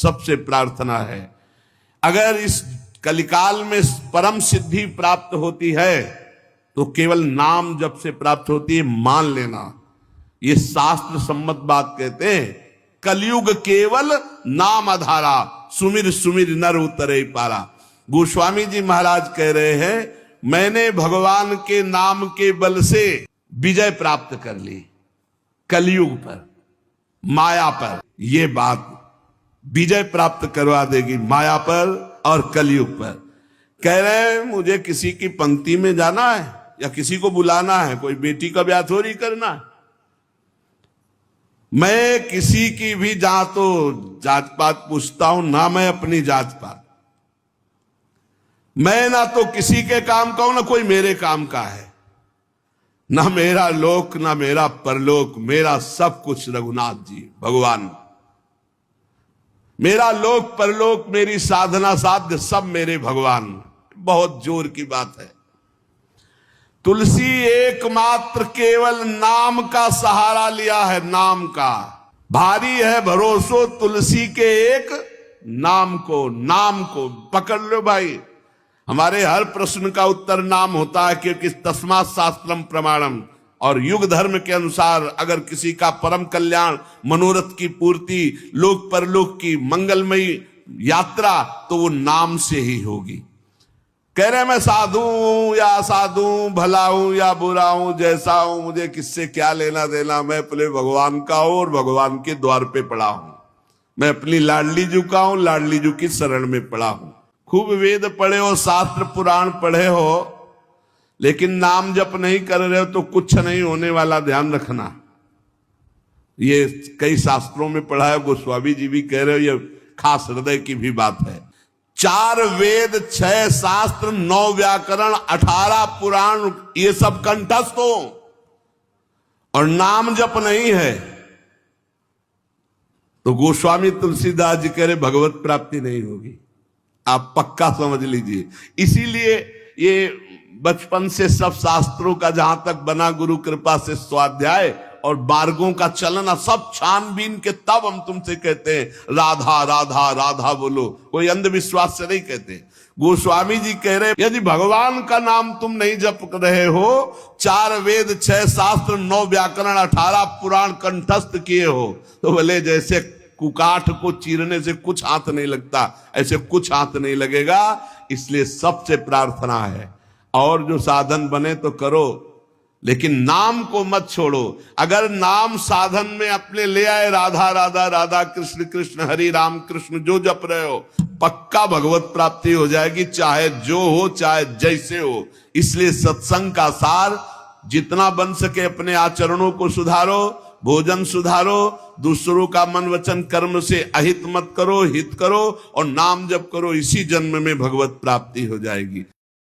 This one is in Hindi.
सबसे प्रार्थना है। अगर इस कलिकाल में परम सिद्धि प्राप्त होती है तो केवल नाम जप से प्राप्त होती है, मान लेना। ये शास्त्र सम्मत बात कहते हैं। कलयुग केवल नाम आधारा, सुमिर सुमिर नर उतरे पारा। गोस्वामी जी महाराज कह रहे हैं, मैंने भगवान के नाम के बल से विजय प्राप्त कर ली कलयुग पर, माया पर। ये बात विजय प्राप्त करवा देगी माया पर और कलयुग पर। कह रहे हैं मुझे किसी की पंक्ति में जाना है या किसी को बुलाना है, कोई बेटी का ब्याह थोड़ी करना है। मैं किसी की भी जहां तो जात पात पूछता हूं ना, मैं अपनी जात पात, मैं ना तो किसी के काम का हूं ना कोई मेरे काम का है। ना मेरा लोक ना मेरा परलोक, मेरा सब कुछ रघुनाथ जी भगवान। मेरा लोक परलोक मेरी साधना साध्य सब मेरे भगवान। बहुत जोर की बात है। तुलसी एकमात्र केवल नाम का सहारा लिया है, नाम का। भारी है भरोसो तुलसी के एक नाम को। नाम को पकड़ लो भाई। हमारे हर प्रश्न का उत्तर नाम होता है, क्योंकि तस्मात् शास्त्रम प्रमाणम। और युग धर्म के अनुसार अगर किसी का परम कल्याण, मनोरथ की पूर्ति, लोक परलोक की मंगलमयी यात्रा, तो वो नाम से ही होगी। कह रहे मैं साधु हूं या असाधु हूं, भला हूं या बुरा हूं, जैसा हूं, मुझे किससे क्या लेना देना। मैं अपने भगवान का हूं और भगवान के द्वार पे पड़ा हूं। मैं अपनी लाडली जू का हूं, लाडली जू की शरण में पड़ा हूं। खूब वेद पढ़े हो, शास्त्र पुराण पढ़े हो, लेकिन नाम जप नहीं कर रहे हो तो कुछ नहीं होने वाला, ध्यान रखना। ये कई शास्त्रों में पढ़ा है, गोस्वामी जी भी कह रहे हो, ये खास हृदय की भी बात है। 4 वेद, 6 शास्त्र, 9 व्याकरण, 18 पुराण, ये सब कंठस्थ हो और नाम जप नहीं है तो गोस्वामी तुलसीदास जी कह रहे भगवत प्राप्ति नहीं होगी। आप पक्का समझ लीजिए। इसीलिए ये बचपन से सब शास्त्रों का जहां तक बना गुरु कृपा से स्वाध्याय और मार्गों का चलना सब छानबीन के, तब हम तुमसे कहते हैं राधा राधा राधा बोलो। कोई अंधविश्वास से नहीं कहते। गोस्वामी जी कह रहे यदि भगवान का नाम तुम नहीं जप रहे हो, 4 वेद, 6 शास्त्र, 9 व्याकरण, 18 पुराण कंठस्थ किए हो, तो भले जैसे कुकाठ को चीरने से कुछ हाथ नहीं लगता, ऐसे कुछ हाथ नहीं लगेगा। इसलिए सबसे प्रार्थना है, और जो साधन बने तो करो, लेकिन नाम को मत छोड़ो। अगर नाम साधन में अपने ले आए, राधा राधा राधा, कृष्ण कृष्ण, हरि राम कृष्ण जो जप रहे हो, पक्का भगवत प्राप्ति हो जाएगी, चाहे जो हो, चाहे जैसे हो। इसलिए सत्संग का सार, जितना बन सके अपने आचरणों को सुधारो, भोजन सुधारो, दूसरों का मन वचन कर्म से अहित मत करो, हित करो और नाम जप करो। इसी जन्म में भगवत प्राप्ति हो जाएगी।